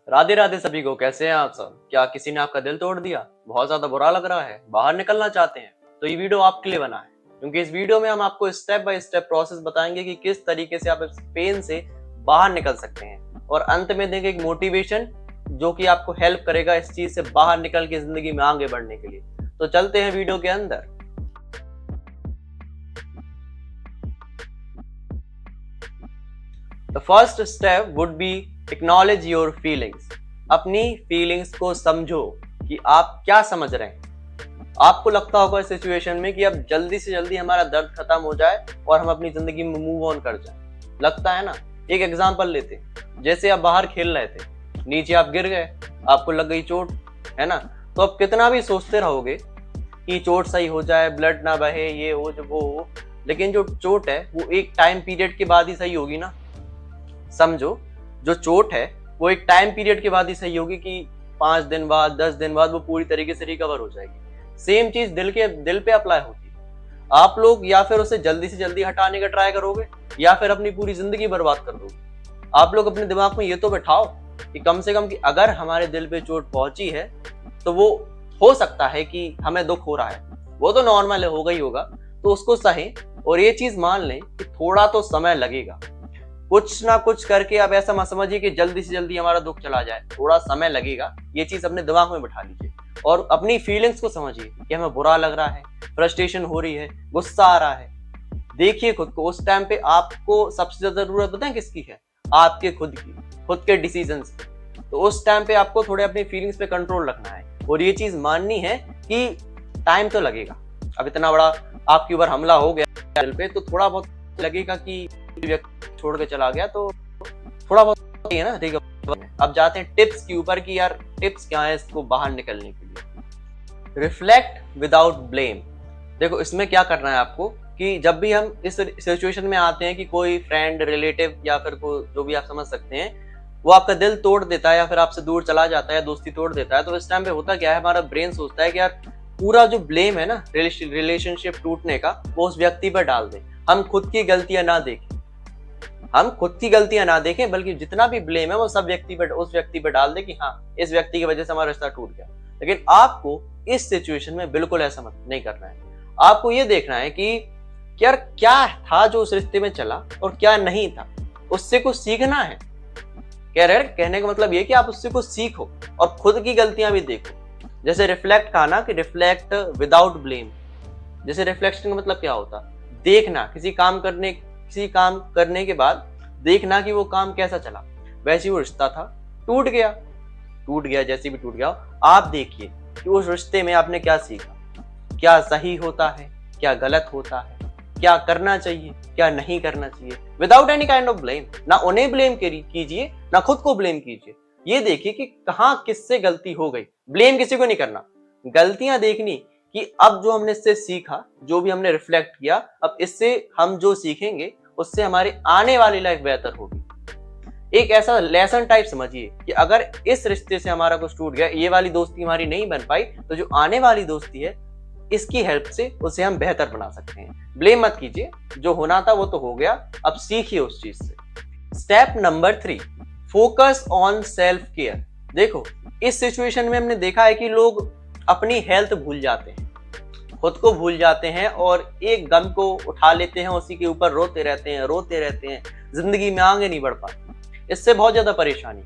राधे राधे सभी को। कैसे हैं आप सब? क्या किसी ने आपका दिल तोड़ दिया? बहुत ज्यादा बुरा लग रहा है, बाहर निकलना चाहते हैं? तो ये वीडियो आपके लिए बना है, क्योंकि इस वीडियो में हम आपको स्टेप बाय स्टेप प्रोसेस बताएंगे कि किस तरीके से आप इस पेन से बाहर निकल सकते हैं, और अंत में देंगे एक मोटिवेशन जो कि आपको हेल्प करेगा इस चीज से बाहर निकल के जिंदगी में आगे बढ़ने के लिए। तो चलते हैं वीडियो के अंदर। The first step would be acknowledge your feelings. अपनी फीलिंग्स को समझो कि आप क्या समझ रहे हैं। आपको लगता होगा इस सिचुएशन में कि अब जल्दी से जल्दी हमारा दर्द खत्म हो जाए और हम अपनी जिंदगी में मूव ऑन कर जाए, लगता है ना। एक एग्जांपल लेते हैं, जैसे आप बाहर खेल रहे थे, नीचे आप गिर गए, आपको लग गई चोट, है ना। तो आप कितना भी सोचते रहोगे कि चोट सही हो जाए, ब्लड ना बहे, ये हो जो वो हो, लेकिन जो चोट है वो एक टाइम पीरियड के बाद ही सही होगी ना। समझो, जो चोट है वो एक टाइम पीरियड के बाद ही सही होगी कि 5 दिन बाद, 10 दिन बाद वो पूरी तरीके से रिकवर हो जाएगी। सेम चीज दिल पे अप्लाई होती है। आप लोग या फिर उसे जल्दी से जल्दी हटाने का ट्राई करोगे या फिर अपनी पूरी जिंदगी बर्बाद कर दोगे। आप लोग अपने दिमाग में ये तो बैठाओ कि कम से कम कि अगर हमारे दिल पे चोट पहुंची है तो वो हो सकता है कि हमें दुख हो रहा है, वो तो नॉर्मल है, होगा ही होगा, तो उसको सहें और ये चीज मान लें कि थोड़ा तो समय लगेगा। कुछ ना कुछ करके आप ऐसा मत समझिए कि जल्दी से जल्दी हमारा दुख चला जाए, थोड़ा समय लगेगा। ये चीज अपने दिमाग में बैठा लीजिए और अपनी फीलिंग्स को समझिए कि हमें बुरा लग रहा है, फ्रस्ट्रेशन हो रही है, गुस्सा आ रहा है। देखिए खुद को, उस टाइम पे आपको सबसे ज्यादा जरूरत बताएं किसकी है? आपके खुद की, खुद के डिसीजंस की। तो उस टाइम पे आपको थोड़े अपनी फीलिंग्स पे कंट्रोल रखना है और ये चीज माननी है कि टाइम तो लगेगा। अब इतना बड़ा आपके ऊपर हमला हो गया दिल पे, तो थोड़ा बहुत लगेगा कि व्यक्ति छोड़ के चला गया, तो थोड़ा बहुत है ना रिकवर में। अब जाते हैं टिप्स के ऊपर कि यार टिप्स क्या है इसको बाहर निकलने के लिए। Reflect without blame. देखो इसमें क्या करना है आपको कि जब भी हम इस सिचुएशन में आते हैं कि कोई फ्रेंड, रिलेटिव या फिर कोई जो भी आप समझ सकते हैं, वो आपका दिल तोड़ देता है या फिर आपसे दूर चला जाता है, दोस्ती तोड़ देता है, तो इस टाइम पे होता क्या है, हमारा ब्रेन सोचता है कि यार पूरा जो ब्लेम है ना रिलेशनशिप टूटने का, वो उस व्यक्ति पर डाल दे। हम खुद की गलतियां ना देखें, बल्कि जितना भी ब्लेम है वो सब उस व्यक्ति पर डाल दे कि हाँ इस व्यक्ति की वजह से हमारा रिश्ता टूट गया। लेकिन आपको इस सिचुएशन में बिल्कुल ऐसा नहीं करना है। आपको ये देखना है कि यार क्या था जो उस रिश्ते में चला और क्या नहीं था, उससे कुछ सीखना है। कहने का मतलब ये कि आप उससे कुछ सीखो और खुद की गलतियां भी देखो। जैसे रिफ्लेक्ट कहा ना कि रिफ्लेक्ट विदाउट ब्लेम। जैसे रिफ्लेक्शन का मतलब क्या होता? देखना, किसी काम करने के बाद देखना कि वो काम कैसा चला। वैसे वो रिश्ता था, टूट गया, जैसे भी टूट गया, आप देखिए कि उस रिश्ते में आपने क्या सीखा, क्या सही होता है, क्या गलत होता है, क्या करना चाहिए, क्या नहीं करना चाहिए, without any kind of blame. ना उन्हें ब्लेम कीजिए, ना खुद को ब्लेम कीजिए। ये देखिए कि कहाँ किससे गलती हो गई। ब्लेम किसी को नहीं करना, गलतियां देखनी कि अब जो हमने इससे सीखा, जो भी हमने रिफ्लेक्ट किया, अब इससे हम जो सीखेंगे उससे हमारी आने वाली लाइफ बेहतर होगी। एक ऐसा लेसन टाइप समझिए कि अगर इस रिश्ते से हमारा कुछ टूट गया, ये वाली दोस्ती हमारी नहीं बन पाई, तो जो आने वाली दोस्ती है इसकी हेल्प से उसे हम बेहतर बना सकते हैं। ब्लेम मत कीजिए, जो होना था वो तो हो गया, अब सीखिए उस चीज से। Step number 3, focus on self care. देखो इस सिचुएशन में हमने देखा है कि लोग अपनी हेल्थ भूल जाते हैं, खुद को भूल जाते हैं और एक गम को उठा लेते हैं, उसी के ऊपर रोते रहते हैं, जिंदगी में आगे नहीं बढ़ पाते। इससे बहुत ज्यादा परेशानी,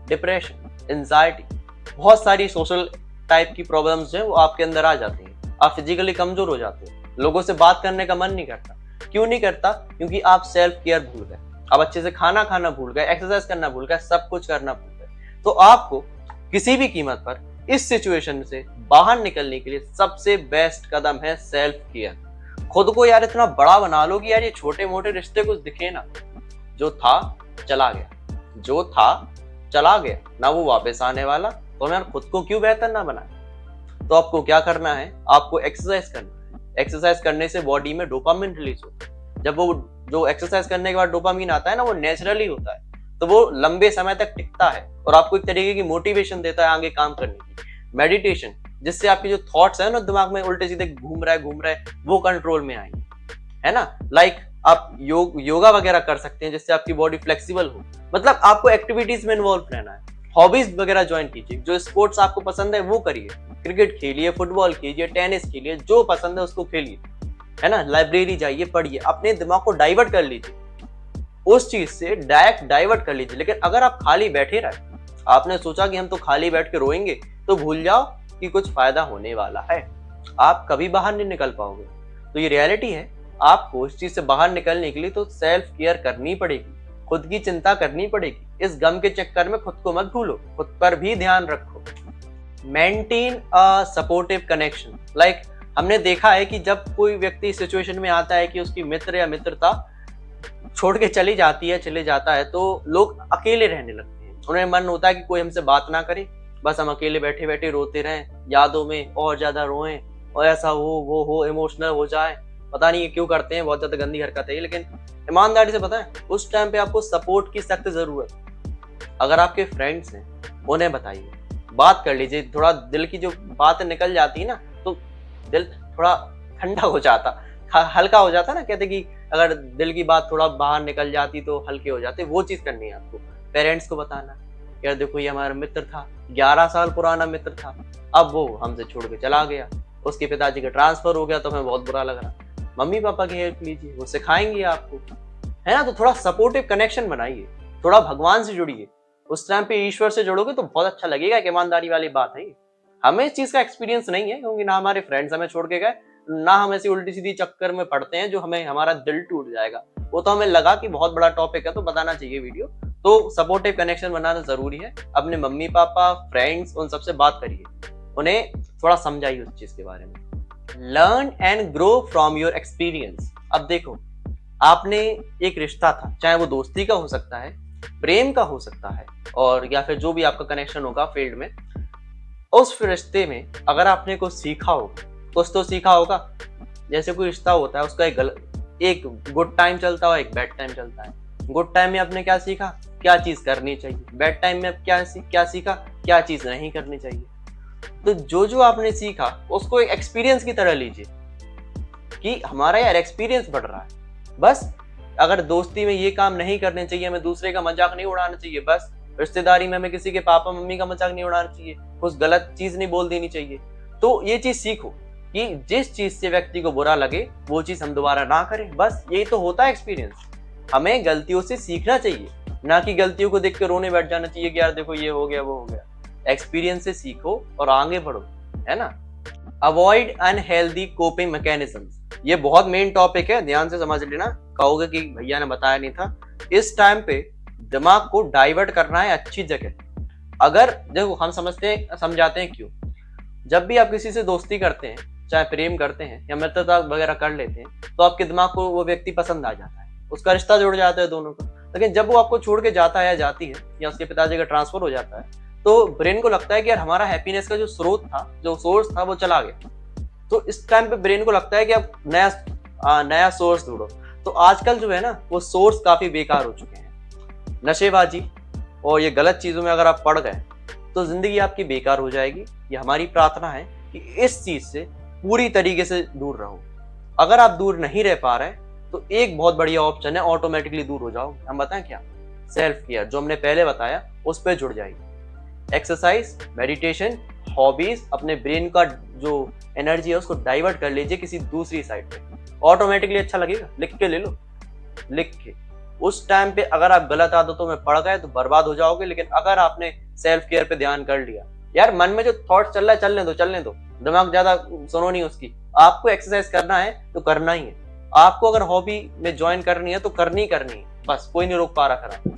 डिप्रेशन, एंजाइटी, बहुत सारी सोशल टाइप की प्रॉब्लम्स हैं वो आपके अंदर आ जाती हैं। आप फिजिकली कमजोर हो जाते हो, लोगों से बात करने का मन नहीं करता। क्यों नहीं करता? क्योंकि आप सेल्फ केयर भूल गए, आप अच्छे से खाना भूल गए, एक्सरसाइज करना भूल गए, सब कुछ करना भूल गए। तो आपको किसी भी कीमत पर इस सिचुएशन से बाहर निकलने के लिए सबसे बेस्ट कदम है सेल्फ केयर। खुद को यार इतना बड़ा बना लो कि यार ये छोटे मोटे रिश्ते कुछ दिखे ना, जो था चला गया, ना वो वापस आने वाला, तो यार खुद को क्यों बेहतर ना बनाए। तो आपको क्या करना है? आपको एक्सरसाइज करना है। एक्सरसाइज करने से बॉडी में डोपामिन रिलीज होता है। जब वो जो एक्सरसाइज करने के बाद डोपामिन आता है ना, वो नेचुरली होता है, तो वो लंबे समय तक टिकता है और आपको एक तरीके की मोटिवेशन देता है आगे काम करने की। मेडिटेशन, जिससे आपके जो थॉट्स है ना दिमाग में उल्टे सीधे घूम रहा है, वो कंट्रोल में आएंगे, है ना। लाइक आप योगा वगैरह कर सकते हैं जिससे आपकी बॉडी फ्लेक्सिबल हो। मतलब आपको एक्टिविटीज में इन्वॉल्व रहना है। हॉबीज वगैरह ज्वाइन कीजिए, जो स्पोर्ट्स आपको पसंद है वो करिए, क्रिकेट खेलिए, फुटबॉल कीजिए, टेनिस खेलिए, जो पसंद है उसको खेलिए, है ना। लाइब्रेरी जाइए, पढ़िए, अपने दिमाग को डाइवर्ट कर लीजिए, उस चीज से डायरेक्ट डाइवर्ट कर लीजिए। लेकिन अगर आप खाली बैठे रहे, आपने सोचा कि हम तो खाली बैठ के रोएंगे, तो भूल जाओ कि कुछ फायदा होने वाला है, आप कभी बाहर नहीं निकल पाओगे। तो ये रियलिटी है, आपको इस चीज से बाहर निकलने के लिए तो सेल्फ केयर करनी पड़ेगी, खुद की चिंता करनी पड़ेगी। इस गम के चक्कर में खुद को मत भूलो, खुद पर भी ध्यान रखो। Maintain a supportive connection. Like हमने देखा है कि जब कोई व्यक्ति सिचुएशन में आता है कि उसकी मित्र या मित्रता छोड़ के चली जाती है, चले जाता है, तो लोग अकेले रहने लगते हैं। उन्हें मन होता है कि कोई हमसे बात ना करे, बस हम अकेले बैठे बैठे रोते रहें, यादों में और ज्यादा रोएं, और ऐसा हो वो हो, इमोशनल हो जाए। पता नहीं ये क्यों करते हैं, बहुत ज्यादा गंदी हरकत है ये। लेकिन ईमानदारी से पता है, उस टाइम पे आपको सपोर्ट की सख्त जरूरत है। अगर आपके फ्रेंड्स हैं, उन्हें बताइए, बात कर लीजिए, थोड़ा दिल की जो बात निकल जाती है ना, तो दिल थोड़ा ठंडा हो जाता, हल्का हो जाता ना। कहते कि अगर दिल की बात थोड़ा बाहर निकल जाती तो हल्के हो जाते, वो चीज करनी है आपको। पेरेंट्स को बताना, यार देखो ये हमारा मित्र था, 11 साल पुराना मित्र था, अब वो हमसे छोड़ के चला गया, उसके पिताजी का ट्रांसफर हो गया, तो हमें बहुत बुरा लग रहा। मम्मी पापा की हेल्प लीजिए, वो सिखाएंगे आपको, है ना। तो थोड़ा सपोर्टिव कनेक्शन बनाइए, थोड़ा भगवान से जुड़िए। उस टाइम पे ईश्वर से जुड़ोगे तो बहुत अच्छा लगेगा। एक ईमानदारी वाली बात है ये। हमें इस चीज का एक्सपीरियंस नहीं है, क्योंकि ना हमारे फ्रेंड्स हमें छोड़ के गए, ना हम ऐसी उल्टी सीधी चक्कर में पड़ते हैं जो हमें हमारा दिल टूट जाएगा। वो तो हमें लगा कि बहुत बड़ा टॉपिक है तो बताना चाहिए वीडियो। तो सपोर्टिव कनेक्शन बनाना जरूरी है। अपने मम्मी पापा, फ्रेंड्स, उन सबसे बात करिए, उन्हें थोड़ा समझाइए उस चीज के बारे में। Learn and grow from your experience. अब देखो, आपने एक रिश्ता था, चाहे वो दोस्ती का हो सकता है, प्रेम का हो सकता है, और या फिर जो भी आपका कनेक्शन होगा फील्ड में, उस रिश्ते में अगर आपने कुछ सीखा होगा, कुछ तो सीखा होगा। जैसे कोई रिश्ता होता है, उसका एक गुड टाइम चलता है, एक बैड टाइम चलता है। गुड टाइम में आपने क्या सीखा, क्या चीज करनी चाहिए, बैड टाइम में क्या सीखा, क्या चीज नहीं करनी चाहिए। तो जो आपने सीखा उसको एक एक्सपीरियंस की तरह लीजिए कि हमारा यार एक्सपीरियंस बढ़ रहा है। बस अगर दोस्ती में ये काम नहीं करने चाहिए, हमें दूसरे का मजाक नहीं उड़ाना चाहिए, बस रिश्तेदारी में हमें किसी के पापा मम्मी का मजाक नहीं उड़ाना चाहिए, कुछ गलत चीज नहीं बोल देनी चाहिए। तो ये चीज सीखो कि जिस चीज से व्यक्ति को बुरा लगे वो चीज हम दोबारा ना करें। बस यही तो होता है एक्सपीरियंस। हमें गलतियों से सीखना चाहिए, ना कि गलतियों को देख कर रोने बैठ जाना चाहिए कि यार देखो ये हो गया वो हो गया। एक्सपीरियंस से सीखो और आगे बढ़ो, है ना। Avoid unhealthy coping mechanisms. ये बहुत मेन टॉपिक है, ध्यान से समझ लेना। कहोगे कि भैया ने बताया नहीं था। इस टाइम पे दिमाग को डाइवर्ट करना है अच्छी जगह। अगर देखो, हम समझाते हैं क्यों। जब भी आप किसी से दोस्ती करते हैं, चाहे प्रेम करते हैं या मित्रता वगैरह कर लेते हैं, तो आपके दिमाग को वो व्यक्ति पसंद आ जाता है, उसका रिश्ता जुड़ जाता है दोनों का। लेकिन जब वो आपको छोड़ के जाता है या जाती है, या उसके पिताजी का ट्रांसफर हो जाता है, तो ब्रेन को लगता है कि यार हमारा हैप्पीनेस का जो स्रोत था, जो सोर्स था, वो चला गया। तो इस टाइम पे ब्रेन को लगता है कि अब नया सोर्स ढूंढो। तो आजकल जो है ना, वो सोर्स काफी बेकार हो चुके हैं। नशेबाजी और ये गलत चीजों में अगर आप पड़ गए तो जिंदगी आपकी बेकार हो जाएगी। ये हमारी प्रार्थना है कि इस चीज से पूरी तरीके से दूर रहो। अगर आप दूर नहीं रह पा रहे तो एक बहुत बढ़िया ऑप्शन है, ऑटोमेटिकली दूर हो जाओ। हम बताएं क्या, सेल्फ केयर, जो हमने पहले बताया, उस पर जुड़ जाइए। एक्सरसाइज, मेडिटेशन, हॉबीज, अपने ब्रेन का जो एनर्जी है उसको डाइवर्ट कर लीजिए किसी दूसरी साइड पे, ऑटोमेटिकली अच्छा लगेगा। लिख के ले लो, लिख के। उस टाइम पे अगर आप गलत आदतों में पड़ गए तो बर्बाद हो जाओगे। लेकिन अगर आपने सेल्फ केयर पे ध्यान कर लिया, यार मन में जो थॉट चल रहा है चलने दो, दिमाग ज्यादा सुनो नहीं उसकी। आपको एक्सरसाइज करना है तो करना ही है, आपको अगर हॉबी में ज्वाइन करनी है तो करनी है, बस कोई नहीं रोक पा रहा खरा।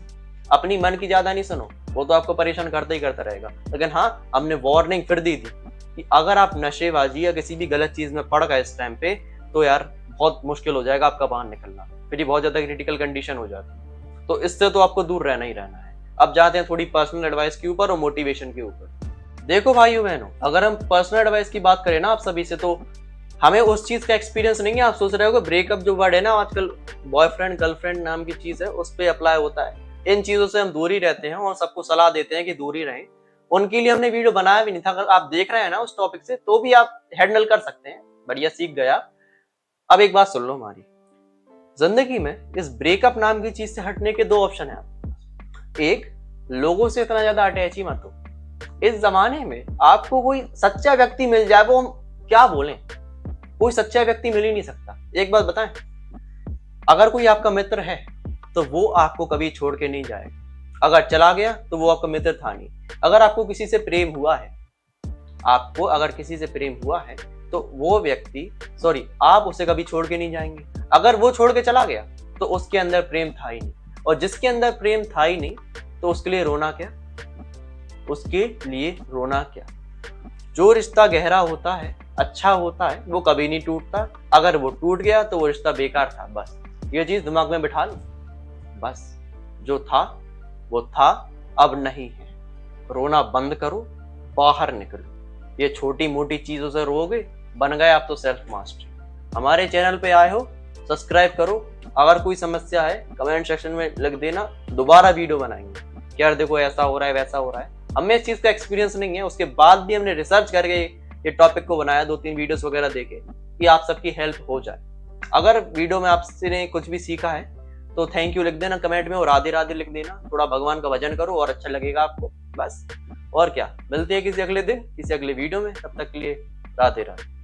अपनी मन की ज्यादा नहीं सुनो, वो तो आपको परेशान करता ही करता रहेगा। लेकिन हाँ, हमने वार्निंग फिर दी थी कि अगर आप नशेबाजी या किसी भी गलत चीज में पड़ गए इस टाइम पे, तो यार बहुत मुश्किल हो जाएगा आपका बाहर निकलना, फिर ये बहुत ज्यादा क्रिटिकल कंडीशन हो जाती है। तो इससे तो आपको दूर रहना ही रहना है। अब जाते हैं थोड़ी पर्सनल एडवाइस के ऊपर और मोटिवेशन के ऊपर। देखो भाइयों बहनों, अगर हम पर्सनल एडवाइस की बात करें ना आप सभी से, तो हमें उस चीज का एक्सपीरियंस नहीं है। आप सोच रहे हो कि ब्रेकअप जो वर्ड है ना आजकल, बॉयफ्रेंड गर्लफ्रेंड नाम की चीज है, उस पर अप्लाई होता है। इन चीजों से हम दूर ही रहते हैं और सबको सलाह देते हैं कि दूर ही रहें। उनके लिए हमने वीडियो बनाया भी नहीं था। अगर आप देख रहे हैं ना उस टॉपिक से, तो भी आप हैंडल कर सकते हैं, बढ़िया सीख गया। अब एक बात सुन लो, हमारी जिंदगी में इस ब्रेकअप नाम की चीज से हटने के दो ऑप्शन है आपके पास। एक, लोगों से इतना ज्यादा अटैच ही मत हो। इस जमाने में आपको कोई सच्चा व्यक्ति मिल जाए, वो हम क्या बोलें, कोई सच्चा व्यक्ति मिल ही नहीं सकता। एक बात बताएं, अगर कोई आपका मित्र है तो वो आपको कभी छोड़ के नहीं जाएगा। अगर चला गया तो वो आपका मित्र था नहीं। अगर आपको किसी से प्रेम हुआ है, आपको अगर किसी से प्रेम हुआ है तो वो व्यक्ति, सॉरी, आप उसे कभी छोड़ के नहीं जाएंगे। अगर वो छोड़ के चला गया तो उसके अंदर प्रेम था ही नहीं, और जिसके अंदर प्रेम था ही नहीं तो उसके लिए रोना क्या, उसके लिए रोना क्या। जो रिश्ता गहरा होता है, अच्छा होता है, वो कभी नहीं टूटता। अगर वो टूट गया तो वो रिश्ता बेकार था। बस ये चीज दिमाग में बिठा लो। बस जो था वो था, अब नहीं है। रोना बंद करो, बाहर निकलो। ये छोटी मोटी चीजों से रोगे, बन गए आप तो सेल्फ मास्टर। हमारे चैनल पे आए हो, सब्सक्राइब करो। अगर कोई समस्या है कमेंट सेक्शन में लिख देना, दोबारा वीडियो बनाएंगे कि यार देखो ऐसा हो रहा है, वैसा हो रहा है। हमें इस चीज का एक्सपीरियंस नहीं है, उसके बाद भी हमने रिसर्च करके ये टॉपिक को बनाया, 2-3 वीडियोस वगैरह देखे कि आप सबकी हेल्प हो जाए। अगर वीडियो में आपसे ने कुछ भी सीखा है तो थैंक यू लिख देना कमेंट में, और राधे राधे लिख देना। थोड़ा भगवान का भजन करो और अच्छा लगेगा आपको। बस और क्या, मिलते हैं किसी अगले दिन किसी अगले वीडियो में। तब तक के लिए राधे राधे।